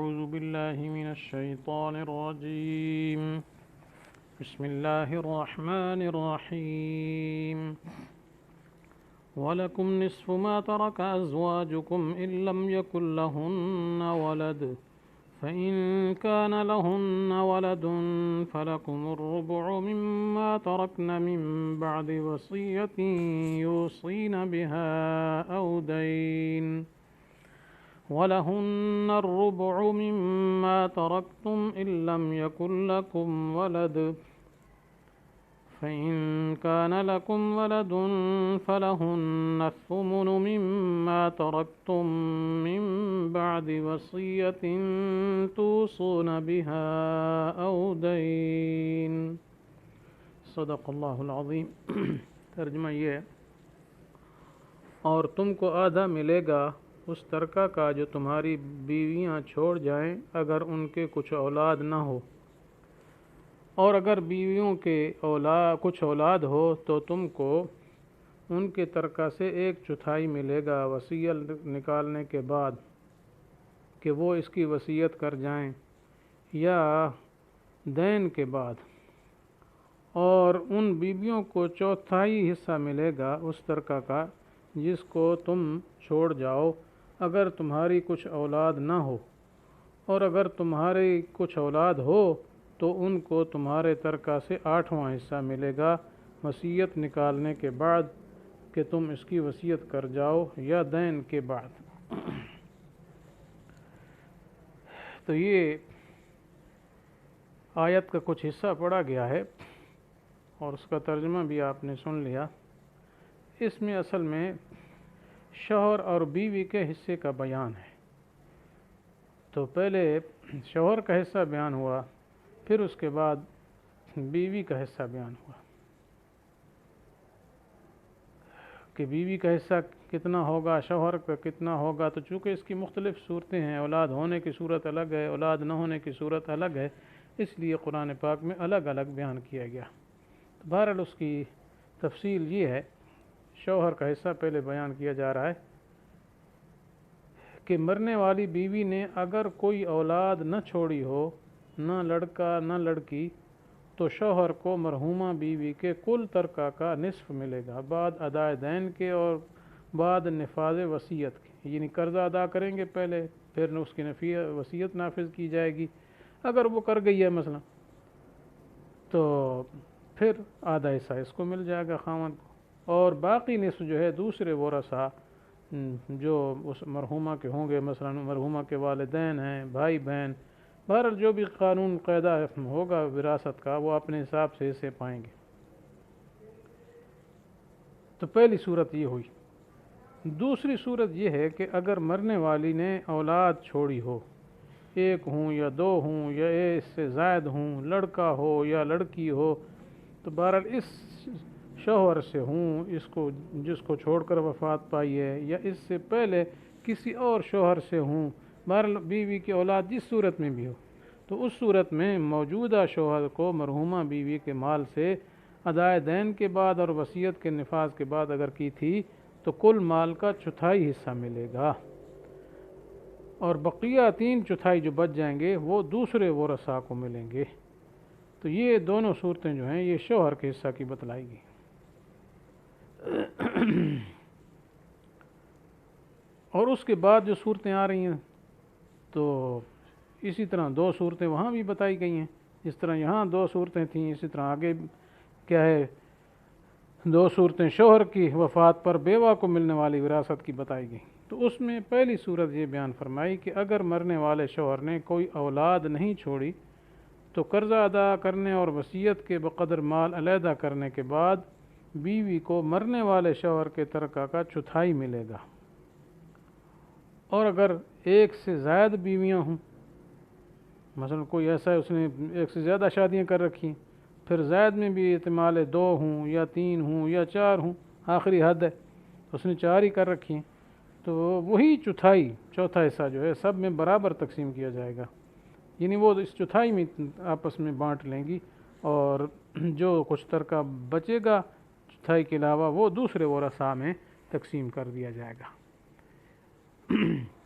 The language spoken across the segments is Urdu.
أعوذ بالله من الشيطان الرجيم بسم الله الرحمن الرحيم ولكم نصف ما ترك أزواجكم إن لم يكن لهن ولد فإن كان لهن ولد فلكم الربع مما تركن من بعد وصية يوصين بها أو دين ولهن الربع مما تركتم إن لم يكن لكم ولد فإن كان لكم ولد فلهن الثمن مما تركتم من بعد وصية توصون بها أو دين صدق اللہ العظیم۔ ترجمہ یہ ہے، اور تم کو آدھا ملے گا اس ترکہ کا جو تمہاری بیویاں چھوڑ جائیں اگر ان کے کچھ اولاد نہ ہو، اور اگر بیویوں کے کچھ اولاد ہو تو تم کو ان کے ترکہ سے 1/4 ملے گا وصیت نکالنے کے بعد کہ وہ اس کی وصیت کر جائیں، یا دین کے بعد، اور ان بیویوں کو 1/4 حصہ ملے گا اس ترکہ کا جس کو تم چھوڑ جاؤ اگر تمہاری کچھ اولاد نہ ہو، اور اگر تمہاری کچھ اولاد ہو تو ان کو تمہارے ترکہ سے 8واں حصہ ملے گا وصیت نکالنے کے بعد کہ تم اس کی وصیت کر جاؤ، یا دین کے بعد۔ تو یہ آیت کا کچھ حصہ پڑھا گیا ہے اور اس کا ترجمہ بھی آپ نے سن لیا۔ اس میں اصل میں شوہر اور بیوی کے حصے کا بیان ہے۔ تو پہلے شوہر کا حصہ بیان ہوا، پھر اس کے بعد بیوی کا حصہ بیان ہوا کہ بیوی کا حصہ کتنا ہوگا، شوہر کا کتنا ہوگا۔ تو چونکہ اس کی مختلف صورتیں ہیں، اولاد ہونے کی صورت الگ ہے، اولاد نہ ہونے کی صورت الگ ہے، اس لیے قرآن پاک میں الگ الگ بیان کیا گیا۔ تو بہرحال اس کی تفصیل یہ ہے، شوہر کا حصہ پہلے بیان کیا جا رہا ہے کہ مرنے والی بیوی نے اگر کوئی اولاد نہ چھوڑی ہو، نہ لڑکا نہ لڑکی، تو شوہر کو مرحومہ بیوی کے کل ترکہ کا نصف ملے گا بعد ادائے دین کے اور بعد نفاذ وصیت کے، یعنی قرضہ ادا کریں گے پہلے، پھر اس کی وصیت نافذ کی جائے گی۔ اگر وہ کر گئی ہے مثلا تو پھر آدھا حصہ اس کو مل جائے گا خاوند کو، اور باقی نصف جو ہے دوسرے ورثہ جو اس مرحومہ کے ہوں گے، مثلا مرحومہ کے والدین ہیں، بھائی بہن، بہرحال جو بھی قانون قاعدہ ہوگا وراثت کا، وہ اپنے حساب سے اسے پائیں گے۔ تو پہلی صورت یہ ہوئی۔ دوسری صورت یہ ہے کہ اگر مرنے والی نے اولاد چھوڑی ہو، 1 ہوں یا 2 ہوں یا اس سے زائد ہوں، لڑکا ہو یا لڑکی ہو، تو بہرحال اس شوہر سے ہوں جس کو چھوڑ کر وفات پائی ہے، یا اس سے پہلے کسی اور شوہر سے ہوں، بہرحال بیوی کی اولاد جس صورت میں بھی ہو، تو اس صورت میں موجودہ شوہر کو مرحومہ بیوی کے مال سے ادائے دین کے بعد اور وصیت کے نفاذ کے بعد اگر کی تھی تو کل مال کا 1/4 حصہ ملے گا، اور بقیہ 3/4 جو بچ جائیں گے وہ دوسرے ورثاء کو ملیں گے۔ تو یہ دونوں صورتیں جو ہیں یہ شوہر کے حصہ کی بتلائی گئی۔ اور اس کے بعد جو صورتیں آ رہی ہیں تو اسی طرح 2 صورتیں وہاں بھی بتائی گئی ہیں، جس طرح یہاں 2 صورتیں تھیں، اسی طرح آگے کیا ہے، 2 صورتیں شوہر کی وفات پر بیوہ کو ملنے والی وراثت کی بتائی گئی۔ تو اس میں پہلی صورت یہ بیان فرمائی کہ اگر مرنے والے شوہر نے کوئی اولاد نہیں چھوڑی تو قرضہ ادا کرنے اور وصیت کے بقدر مال علیحدہ کرنے کے بعد بیوی کو مرنے والے شوہر کے ترکہ کا 1/4 ملے گا، اور اگر 1 سے زائد بیویاں ہوں، مثلا کوئی ایسا ہے اس نے 1 سے زیادہ شادیاں کر رکھی ہیں، پھر زائد میں بھی احتمال 2 ہوں یا 3 ہوں یا 4 ہوں، آخری حد ہے اس نے 4 ہی کر رکھی ہیں، تو وہی چوتھا حصہ جو ہے سب میں برابر تقسیم کیا جائے گا، یعنی وہ اس 1/4 میں آپس میں بانٹ لیں گی، اور جو کچھ ترکہ بچے گا 1/4 کے علاوہ وہ دوسرے ورثاء میں تقسیم کر دیا جائے گا۔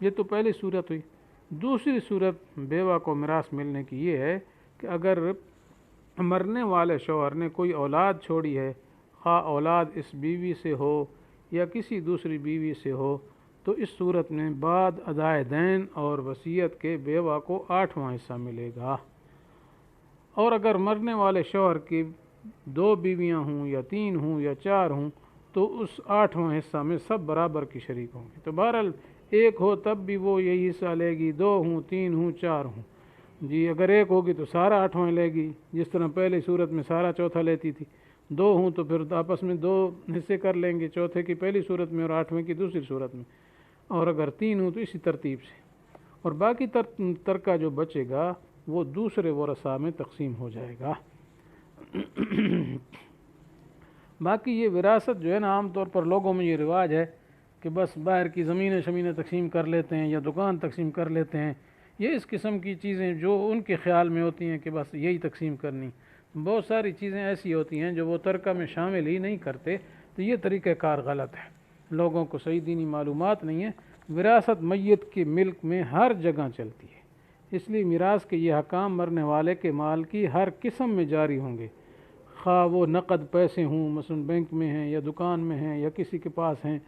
یہ تو پہلی صورت ہوئی۔ دوسری صورت بیوہ کو میراث ملنے کی یہ ہے کہ اگر مرنے والے شوہر نے کوئی اولاد چھوڑی ہے، خواہ اولاد اس بیوی سے ہو یا کسی دوسری بیوی سے ہو، تو اس صورت میں بعد ادائے دین اور وصیت کے بیوہ کو 8واں حصہ ملے گا۔ اور اگر مرنے والے شوہر کی 2 بیویاں ہوں یا 3 ہوں یا 4 ہوں تو اس 8واں حصہ میں سب برابر کی شریک ہوں گے۔ تو بہرحال ایک ہو تب بھی وہ یہی حصہ لے گی، 2 ہوں، 3 ہوں، 4 ہوں۔ جی اگر ایک ہوگی تو سارا 8واں لے گی، جس طرح پہلی صورت میں سارا چوتھا لیتی تھی۔ 2 ہوں تو پھر آپس میں 2 حصے کر لیں گے، چوتھے کی پہلی صورت میں اور 8ویں کی دوسری صورت میں۔ اور اگر 3 ہوں تو اسی ترتیب سے، اور باقی ترکہ جو بچے گا وہ دوسرے ورثاء میں تقسیم ہو جائے گا۔ باقی یہ وراثت جو ہے نا، عام طور پر لوگوں میں یہ رواج ہے کہ بس باہر کی زمینیں شمینیں تقسیم کر لیتے ہیں یا دکان تقسیم کر لیتے ہیں، یہ اس قسم کی چیزیں جو ان کے خیال میں ہوتی ہیں کہ بس یہی تقسیم کرنی۔ بہت ساری چیزیں ایسی ہوتی ہیں جو وہ ترکہ میں شامل ہی نہیں کرتے، تو یہ طریقہ کار غلط ہے، لوگوں کو صحیح دینی معلومات نہیں ہے۔ وراثت میت کے ملک میں ہر جگہ چلتی ہے، اس لیے میراث کے یہ احکام مرنے والے کے مال کی ہر قسم میں جاری ہوں گے، خواہ وہ نقد پیسے ہوں، مثلا بینک میں ہیں یا دکان میں ہیں یا کسی کے پاس ہیں،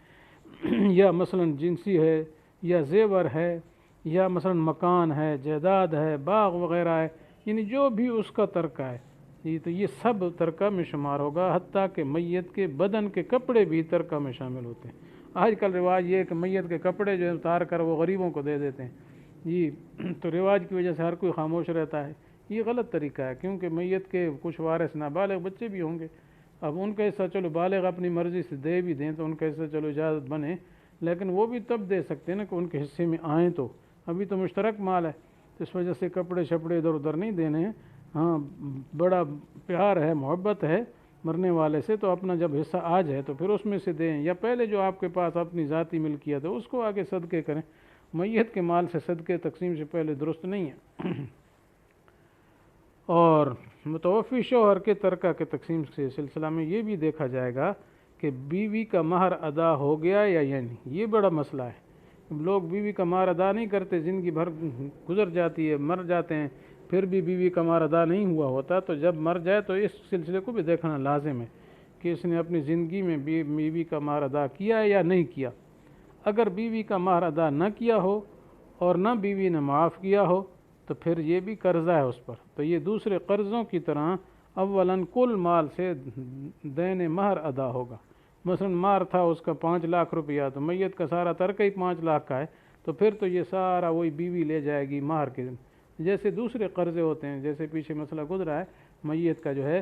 یا مثلا جنسی ہے یا زیور ہے یا مثلا مکان ہے، جائیداد ہے، باغ وغیرہ ہے، یعنی جو بھی اس کا ترکہ ہے، تو یہ سب ترکہ میں شمار ہوگا، حتیٰ کہ میت کے بدن کے کپڑے بھی ترکہ میں شامل ہوتے ہیں۔ آج کل رواج یہ ہے کہ میت کے کپڑے جو اتار کر وہ غریبوں کو دے دیتے ہیں، جی تو رواج کی وجہ سے ہر کوئی خاموش رہتا ہے۔ یہ غلط طریقہ ہے، کیونکہ میت کے کچھ وارث نابالغ بچے بھی ہوں گے، اب ان کا حصہ چلو بالغ اپنی مرضی سے دے بھی دیں تو ان کا حصہ چلو اجازت بنے، لیکن وہ بھی تب دے سکتے ہیں نا کہ ان کے حصے میں آئیں، تو ابھی تو مشترک مال ہے، تو اس وجہ سے کپڑے شپڑے ادھر ادھر نہیں دینے ہیں۔ ہاں بڑا پیار ہے، محبت ہے مرنے والے سے، تو اپنا جب حصہ آ جائے تو پھر اس میں سے دیں، یا پہلے جو آپ کے پاس اپنی ذاتی ملکیت ہے اس کو آگے صدقے کریں۔ میت کے مال سے صدقے تقسیم سے پہلے درست نہیں ہے۔ اور متوفی شوہر کے ترکہ کے تقسیم کے سلسلہ میں یہ بھی دیکھا جائے گا کہ بیوی کا مہر ادا ہو گیا یا نہیں، یہ بڑا مسئلہ ہے۔ لوگ بیوی کا مہر ادا نہیں کرتے، زندگی بھر گزر جاتی ہے، مر جاتے ہیں، پھر بھی بیوی کا مہر ادا نہیں ہوا ہوتا، تو جب مر جائے تو اس سلسلے کو بھی دیکھنا لازم ہے کہ اس نے اپنی زندگی میں بیوی کا مہر ادا کیا یا نہیں کیا۔ اگر بیوی کا مہر ادا نہ کیا ہو اور نہ بیوی نے معاف کیا ہو تو پھر یہ بھی قرضہ ہے اس پر، تو یہ دوسرے قرضوں کی طرح اولاً کل مال سے دین مہر ادا ہوگا۔ مثلا مہر تھا اس کا 5 لاکھ روپیہ، تو میت کا سارا ترکہ ہی 5 لاکھ کا ہے، تو پھر تو یہ سارا وہی بیوی لے جائے گی مہر کے، جیسے دوسرے قرضے ہوتے ہیں، جیسے پیچھے مسئلہ گزرا ہے میت کا جو ہے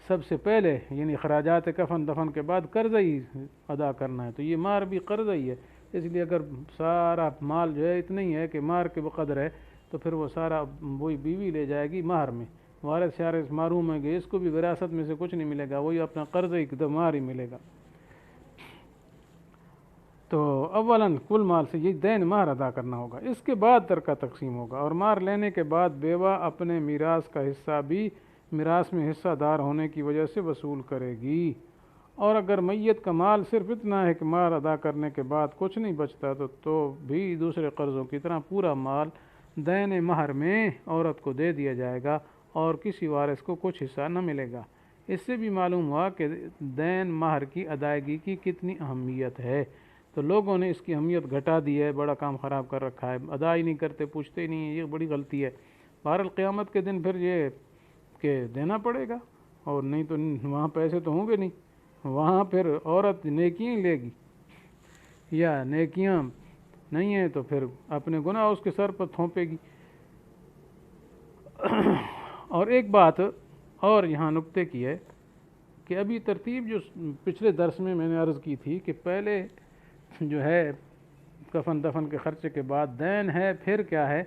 سب سے پہلے یعنی خراجات کفن دفن کے بعد قرضہ ہی ادا کرنا ہے، تو یہ مہر بھی قرضہ ہی ہے۔ اس لیے اگر سارا مال جو ہے اتنا ہی ہے کہ مہر کے بقدر ہے تو پھر وہ سارا وہی بیوی لے جائے گی مہر میں، وارث شارث معروم ہے کہ اس کو بھی وراثت میں سے کچھ نہیں ملے گا، وہی اپنا قرضہ ہی مہر ہی ملے گا۔ تو اولاً کل مال سے یہ دین مہر ادا کرنا ہوگا، اس کے بعد ترکہ تقسیم ہوگا، اور مہر لینے کے بعد بیوہ اپنے میراث کا حصہ بھی میراث میں حصہ دار ہونے کی وجہ سے وصول کرے گی۔ اور اگر میت کا مال صرف اتنا ہے کہ مہر ادا کرنے کے بعد کچھ نہیں بچتا تو بھی دوسرے قرضوں کی طرح پورا مال دین مہر میں عورت کو دے دیا جائے گا اور کسی وارث کو کچھ حصہ نہ ملے گا۔ اس سے بھی معلوم ہوا کہ دین مہر کی ادائیگی کی کتنی اہمیت ہے، تو لوگوں نے اس کی اہمیت گھٹا دی ہے، بڑا کام خراب کر رکھا ہے، ادا ہی نہیں کرتے، پوچھتے ہی نہیں، یہ بڑی غلطی ہے۔ بہرحال قیامت کے دن پھر یہ کہ دینا پڑے گا، اور نہیں تو وہاں پیسے تو ہوں گے نہیں، وہاں پھر عورت نیکیاں لے گی، یا نیکیاں نہیں ہیں تو پھر اپنے گناہ اس کے سر پر تھوپے گی۔ اور ایک بات اور یہاں نکتے کی ہے کہ ابھی ترتیب جو پچھلے درس میں نے عرض کی تھی کہ پہلے جو ہے کفن دفن کے خرچے کے بعد دین ہے، پھر کیا ہے،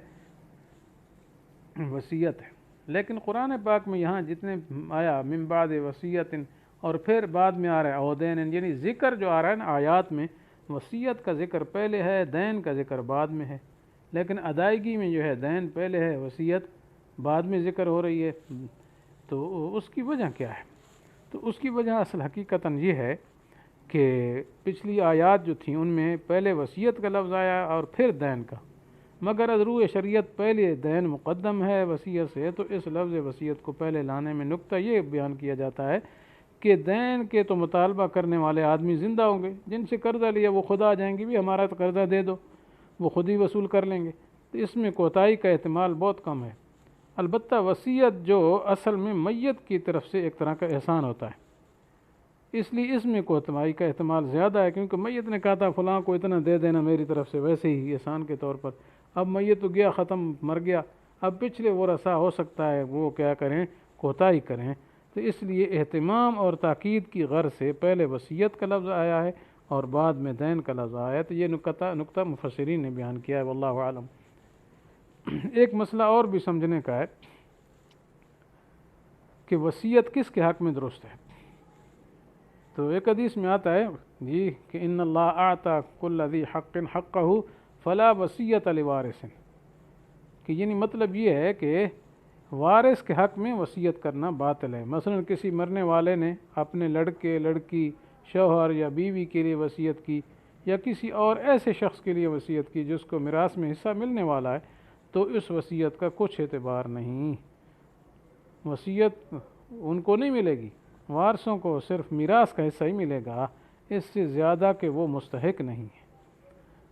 وصیت ہے، لیکن قرآن پاک میں یہاں جتنے آیا من بعد وصیت، اور پھر بعد میں آ رہا ہے او دین، یعنی ذکر جو آ رہا ہے نا آیات میں، وصیت کا ذکر پہلے ہے، دین کا ذکر بعد میں ہے، لیکن ادائیگی میں جو ہے دین پہلے ہے، وصیت بعد میں ذکر ہو رہی ہے۔ تو اس کی وجہ کیا ہے؟ تو اس کی وجہ اصل حقیقتاً یہ ہے کہ پچھلی آیات جو تھیں ان میں پہلے وصیت کا لفظ آیا اور پھر دین کا، مگر از روئے شریعت پہلے دین مقدم ہے وصیت سے، تو اس لفظ وصیت کو پہلے لانے میں نکتہ یہ بیان کیا جاتا ہے کہ دین کے تو مطالبہ کرنے والے آدمی زندہ ہوں گے، جن سے قرضہ لیا وہ خود آ جائیں گے بھی ہمارا تو قرضہ دے دو، وہ خود ہی وصول کر لیں گے، تو اس میں کوتاہی کا احتمال بہت کم ہے۔ البتہ وصیت جو اصل میں میت کی طرف سے ایک طرح کا احسان ہوتا ہے، اس لیے اس میں کوتاہی کا احتمال زیادہ ہے، کیونکہ میت نے کہا تھا فلاں کو اتنا دے دینا میری طرف سے، ویسے ہی احسان کے طور پر، اب میت تو گیا ختم مر گیا، اب پچھلے ورثاء ہو سکتا ہے وہ کیا کریں، کوتاہی کریں، تو اس لیے اہتمام اور تاکید کی غرض سے پہلے وصیت کا لفظ آیا ہے اور بعد میں دین کا لفظ آیا ہے، تو یہ نقطہ مفسرین نے بیان کیا ہے، واللہ عالم۔ ایک مسئلہ اور بھی سمجھنے کا ہے کہ وصیت کس کے حق میں درست ہے۔ تو ایک حدیث میں آتا ہے جی کہ ان اللہ اعطى كل ذی حق حقہ فلا وصیت لوارث، کہ یعنی مطلب یہ ہے کہ وارث کے حق میں وصیت کرنا باطل ہے۔ مثلا کسی مرنے والے نے اپنے لڑکے، لڑکی، شوہر یا بیوی کے لیے وصیت کی، یا کسی اور ایسے شخص کے لیے وصیت کی جس کو میراث میں حصہ ملنے والا ہے، تو اس وصیت کا کچھ اعتبار نہیں، وصیت ان کو نہیں ملے گی، وارثوں کو صرف میراث کا حصہ ہی ملے گا، اس سے زیادہ کہ وہ مستحق نہیں ہے۔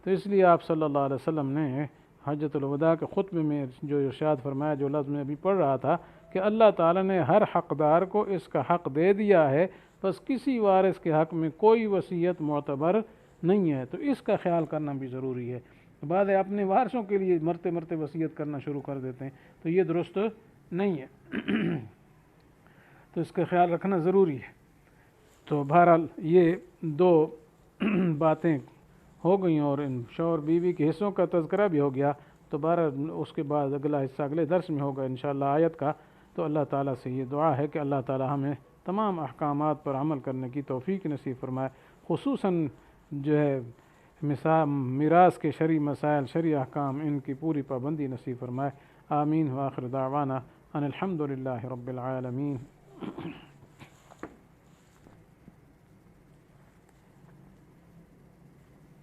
تو اس لیے آپ صلی اللہ علیہ وسلم نے حجۃ الوداع کے خطبے میں جو ارشاد فرمایا، جو لفظ میں ابھی پڑھ رہا تھا کہ اللہ تعالیٰ نے ہر حقدار کو اس کا حق دے دیا ہے، بس کسی وارث کے حق میں کوئی وصیت معتبر نہیں ہے، تو اس کا خیال کرنا بھی ضروری ہے۔ بعد اپنے وارثوں کے لیے مرتے مرتے وصیت کرنا شروع کر دیتے ہیں، تو یہ درست نہیں ہے، تو اس کا خیال رکھنا ضروری ہے۔ تو بہرحال یہ دو باتیں ہو گئیں اور ان شوہر بیوی کے حصوں کا تذکرہ بھی ہو گیا، تو بہرحال اس کے بعد اگلا حصہ اگلے درس میں ہوگا انشاءاللہ آیت کا۔ تو اللہ تعالیٰ سے یہ دعا ہے کہ اللہ تعالیٰ ہمیں تمام احکامات پر عمل کرنے کی توفیق نصیب فرمائے، خصوصاً جو ہے میراث کے شرعی مسائل، شرعی احکام، ان کی پوری پابندی نصیب فرمائے۔ آمین۔ وآخر دعوانا ان الحمد للہ رب العالمین۔